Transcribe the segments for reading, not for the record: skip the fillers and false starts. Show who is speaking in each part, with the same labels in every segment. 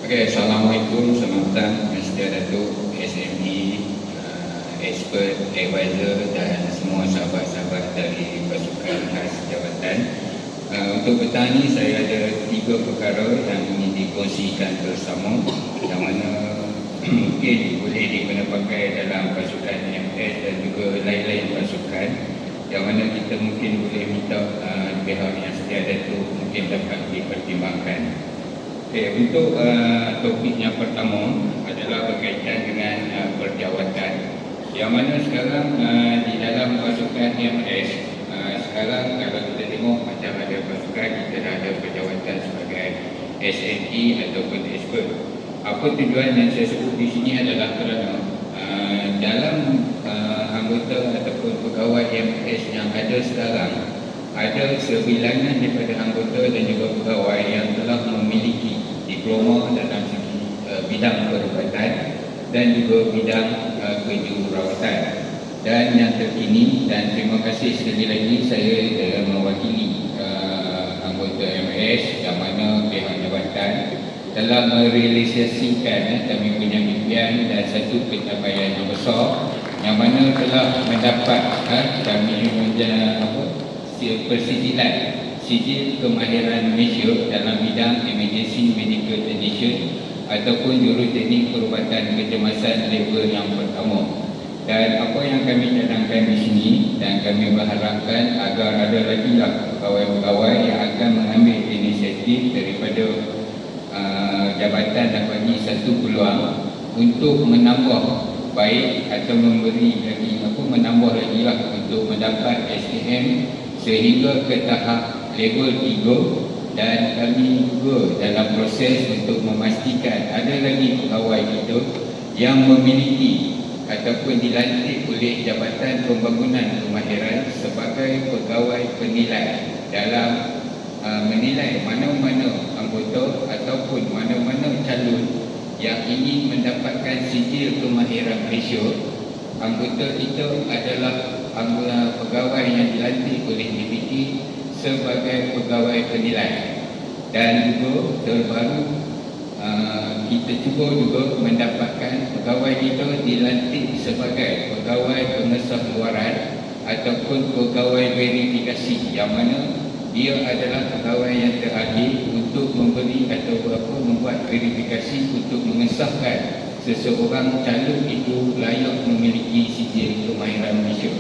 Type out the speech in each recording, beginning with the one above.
Speaker 1: Okay, Assalamualaikum, selamat datang Masjid Datuk, SME, expert, advisor dan semua sahabat-sahabat dari pasukan khas jabatan. Untuk petang ini saya ada 3 perkara yang ingin dikongsikan bersama, yang mana mungkin boleh diguna pakai dalam pasukan MS dan juga lain-lain pasukan, yang mana kita mungkin boleh minta pihak yang sedia Datuk mungkin dapat dipertimbangkan. Okay, untuk topik yang pertama adalah berkaitan dengan perjawatan, yang mana sekarang di dalam pasukan MS sekarang kalau kita tengok macam ada pasukan, kita dah ada perjawatan sebagai SNE ataupun expert. Apa tujuan yang saya sebut di sini adalah kerana dalam anggota ataupun pegawai MS yang ada sekarang, ada sebilangan daripada anggota dan juga pegawai yang telah memiliki diploma dalam segi bidang perubatan dan juga bidang kejururawatan. Dan yang terkini, dan terima kasih sekali lagi, saya mewakili anggota MS yang mana pihak jabatan telah merealisasikan kami punya impian dan satu pencapaian yang besar, yang mana telah mendapat kami punya persisilan sijil kemahiran Malaysia dalam bidang emergency medical technician ataupun juruteknik perubatan kecemasan level yang pertama. Dan apa yang kami cadangkan di sini, dan kami berharapkan agar ada lagi lah pegawai-pegawai yang akan mengambil inisiatif daripada jabatan dan bagi satu peluang untuk menambah baik atau memberi lagi menambah lagi lah untuk mendapat SKM sehingga ke tahap level 3. Dan kami juga dalam proses untuk memastikan ada lagi pegawai kita yang memiliki ataupun dilantik oleh Jabatan Pembangunan Kemahiran sebagai pegawai penilai dalam menilai mana-mana anggota ataupun mana-mana calon yang ingin mendapatkan sijil kemahiran Malaysia. Anggota kita adalah anggota pegawai yang dilantik oleh DPT sebagai pegawai penilai. Dan juga terbaru kita cuba juga mendapatkan pegawai kita dilantik sebagai pegawai pengesah luaran ataupun pegawai verifikasi, yang mana dia adalah pegawai yang terakhir untuk memberi atau membuat verifikasi untuk mengesahkan seseorang calon itu layak memiliki sijil kemahiran Malaysia.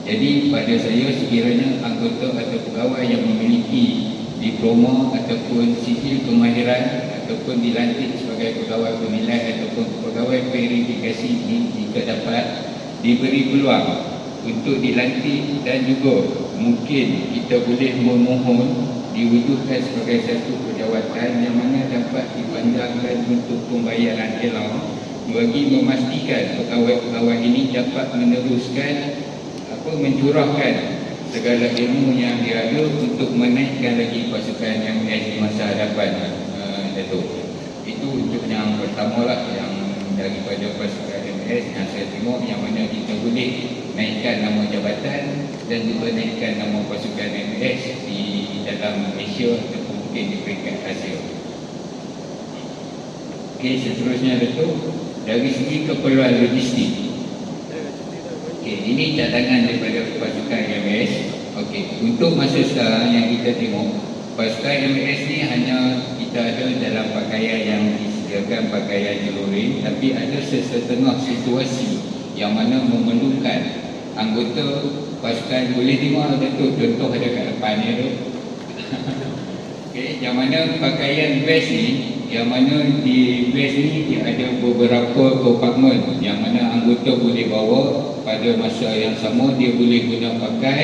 Speaker 1: Jadi pada saya, sekiranya anggota atau pegawai yang memiliki diploma ataupun sijil kemahiran ataupun dilantik sebagai pegawai penilai ataupun pegawai verifikasi ini, jika dapat diberi peluang untuk dilantik dan juga mungkin kita boleh memohon diwujudkan sebagai satu pejawatan yang mana dapat dipanjangkan untuk pembayaran allowance bagi memastikan pegawai-pegawai ini dapat meneruskan mencurahkan segala ilmu yang dia ada untuk menaikkan lagi pasukan MS di masa hadapan. Datuk, itu untuk yang pertama lah, yang daripada pasukan MS yang saya tengok, yang mana kita boleh naikkan nama jabatan dan juga naikkan nama pasukan MS di dalam Malaysia ataupun mungkin di peringkat Asia. Okey, seterusnya Datuk, dari segi keperluan logistik. Okey, ini cadangan daripada pasukan MS. Okey, untuk masa sekarang yang kita tengok, pasukan MS ni hanya kita ada dalam pakaian yang disediakan pakaian celurin, tapi ada sesetengah situasi yang mana memerlukan anggota pasukan. Boleh tengok Datuk, contoh ada kat depan ni tu. Okey, yang mana pakaian vest ni, yang mana di vest ni dia ada beberapa kompartmen yang mana anggota boleh bawa pada masa yang sama. Dia boleh guna pakai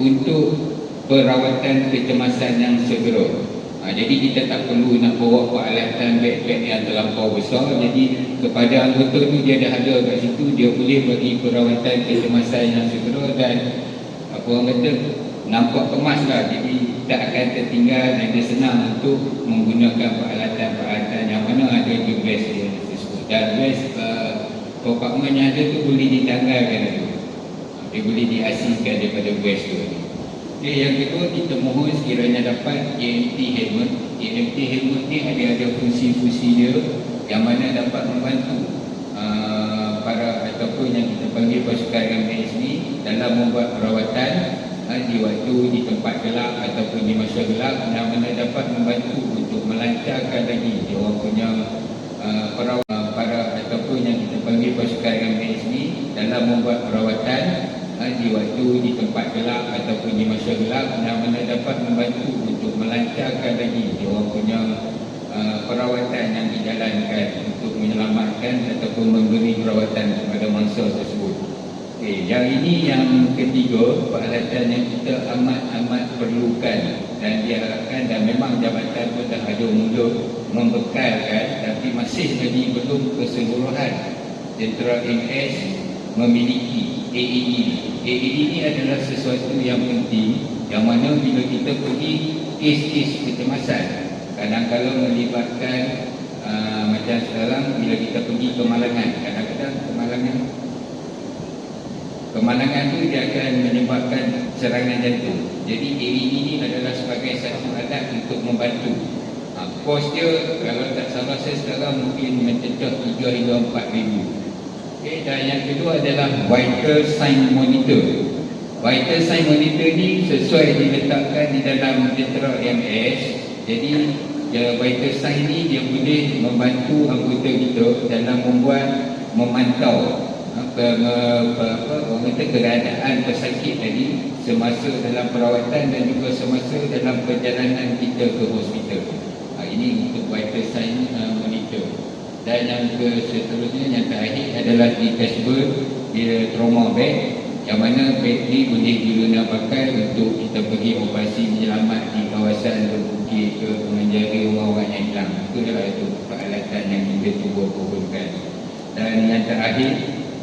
Speaker 1: untuk perawatan kecemasan yang segera. Jadi kita tak perlu nak bawa peralatan beg-beg yang terlampau besar. Jadi kepada anggota tu, dia dah ada kat situ, dia boleh bagi perawatan kecemasan yang segera dan apa orang kata, nampak kemas lah. Jadi tak akan tertinggal dan dia senang untuk menggunakan peralatan-peralatan yang mana ada di vest dia tersebut. Dan vest kompartmen yang ada tu boleh ditanggalkan tu, dia boleh diasingkan daripada vest tu. Okay, yang kedua, kita mohon sekiranya dapat EMT helmet. MT Helmut ni ada fungsi-fungsi dia yang mana dapat membantu para ataupun yang kita panggil pasukan MAS ni dalam membuat perawatan di waktu di tempat gelap ataupun di masa gelap, yang mana dapat membantu untuk melancarkan lagi dia orang punya para ataupun yang kita panggil pasukan MAS ni dalam membuat perawatan di waktu di tempat gelap ataupun di masa gelap, yang mana dapat membantu untuk melancarkan lagi dia orang punya perawatan yang dijalankan untuk menyelamatkan ataupun memberi perawatan kepada mangsa tersebut. Yang ini yang ketiga, peralatan yang kita amat perlukan dan diharapkan, dan memang jabatan pun dah ada mula membekalkan, tapi masih lagi belum keseluruhan Tentera MS memiliki AED. AED ini adalah sesuatu yang penting, yang mana bila kita pergi kes-kes kecemasan, kadang-kadang melibatkan macam sekarang bila kita pergi kemalangan, kadang-kadang kemalangan tu dia akan menyebabkan serangan jantung. Jadi AED ini adalah sebagai satu alat untuk membantu. Kos dia kalau tak salah saya sekarang mungkin mencecah 3 hingga 4 ribu. Dan yang kedua adalah vital sign monitor. Vital sign monitor ni sesuai diletakkan di dalam Tentera MS. Jadi vital sign ni dia boleh membantu anggota kita dalam memantau keadaan pesakit tadi semasa dalam perawatan dan juga semasa dalam perjalanan kita ke hospital. Ini untuk vital sign monitor. Dan yang seterusnya, yang terakhir adalah detachable trauma bag, yang mana bag ni boleh diguna pakai untuk kita pergi operasi menyelamat di kawasan berbukit ke menjaga orang-orang yang hilang. Itu adalah peralatan yang kita cuba kumpulkan. Dan yang terakhir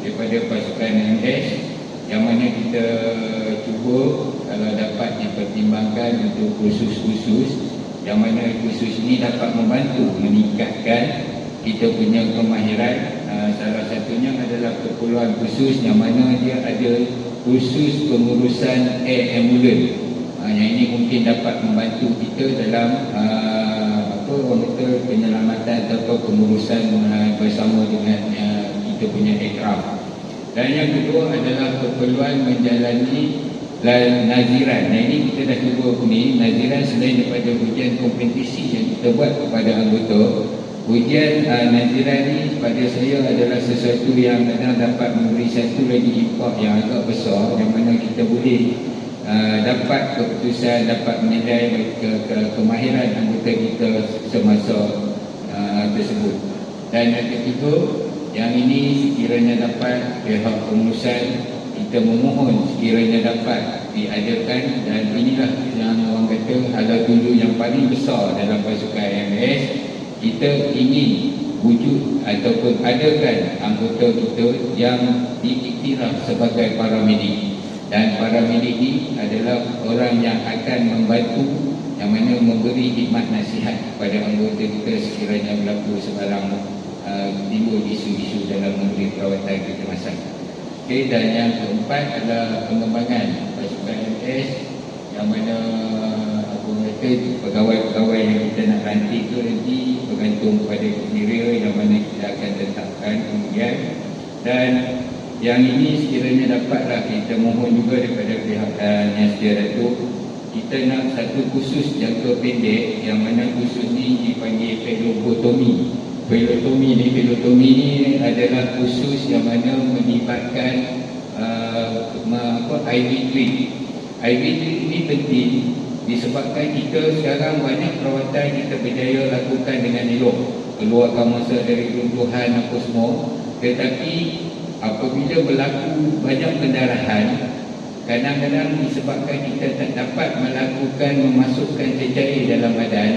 Speaker 1: daripada pasukan MS, yang mana kita cuba kalau dapat dipertimbangkan untuk kursus-kursus, yang mana kursus ini dapat membantu meningkatkan kita punya kemahiran. Salah satunya adalah keperluan khusus, yang mana dia ada khusus pengurusan air ambulans. Yang ini mungkin dapat membantu kita dalam penyelamatan atau pengurusan bersama dengan kita punya aircraft. Dan yang kedua adalah keperluan menjalani naziran. Nah, ini kita dah cuba ni naziran selain daripada ujian kompetisi yang kita buat kepada anggota. Ujian naziran ni pada saya adalah sesuatu yang kadang dapat memberi satu lagi impak yang agak besar, yang mana kita boleh dapat keputusan, dapat menilai kemahiran anggota kita semasa tersebut. Dan yang ketiga, yang ini sekiranya dapat pihak pengurusan, kita memohon sekiranya dapat diadakan, dan inilah yang orang kata hala dulu yang paling besar dalam pasukan MS. Kita ingin wujud ataupun adakan anggota kita yang diiktiraf sebagai paramedik. Dan paramedik ini adalah orang yang akan membantu, yang mana memberi khidmat nasihat kepada anggota kita sekiranya berlaku sebarang timbul isu-isu dalam memberi perawatan kecemasan. Dan yang keempat adalah pengembangan pasukan MS, yang mana pegawai-pegawai yang kita nak ranting tu nanti bergantung kepada kriteria yang mana kita akan tetapkan kemudian. Dan yang ini sekiranya dapatlah kita mohon juga daripada pihak Yang Setia Datuk, kita nak satu khusus jangka pendek, yang mana khusus ni dipanggil phlebotomi. Phlebotomi ni adalah khusus yang mana melibatkan IV drip. IV drip ini penting disebabkan kita sekarang banyak perawatan kita berjaya lakukan dengan elok, keluarkan masa dari runtuhan apa semua. Tetapi apabila berlaku banyak pendarahan, kadang-kadang disebabkan kita tak dapat memasukkan cecair dalam badan,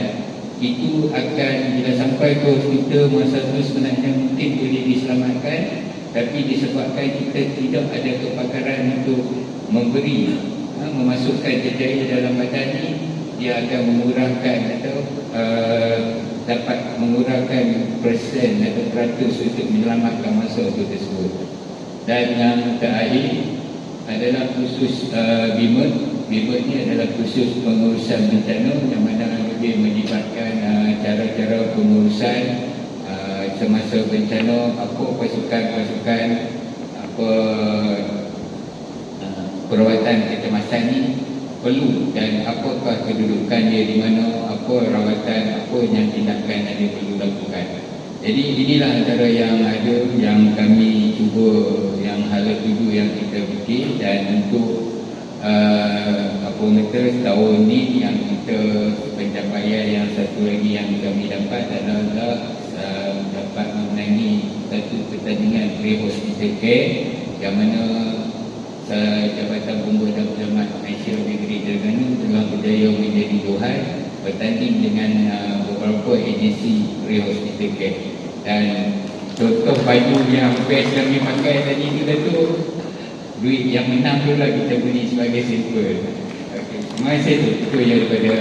Speaker 1: itu akan bila sampai ke hospital masa itu sebenarnya mungkin boleh diselamatkan, tapi disebabkan kita tidak ada kepakaran untuk memasukkan cecair dalam badan ni, dia akan mengurangkan atau dapat mengurangkan persen atau peratus untuk menyelamatkan masa itu tersebut. Dan yang terakhir adalah khusus BIMED. BIMED ni adalah khusus pengurusan bencana, yang mana lebih melibatkan masa bencana apa pasukan-pasukan apa perawatan kecemasan ni perlu, dan apakah kedudukan dia di mana, apa rawatan, apa yang tindakan yang dia perlu lakukan. Jadi inilah antara yang ada yang kami cuba, yang hala tuju yang kita fikir. Dan untuk apa kata tahun ni yang kita pencapaian yang satu lagi yang kami dapat adalah dapat memenangi satu pertandingan pre-hospital care yang mana Jabatan Pembuat dan Pengamat Malaysia Negeri Terengganu telah berjaya menjadi Johan bertanding dengan beberapa agensi pre-hospital care. Dan contoh baju yang best kami pakai tadi tu Datuk, duit yang menang tu lah kita beli sebagai sampel. Okay. Terima kasih tu, itu yang daripada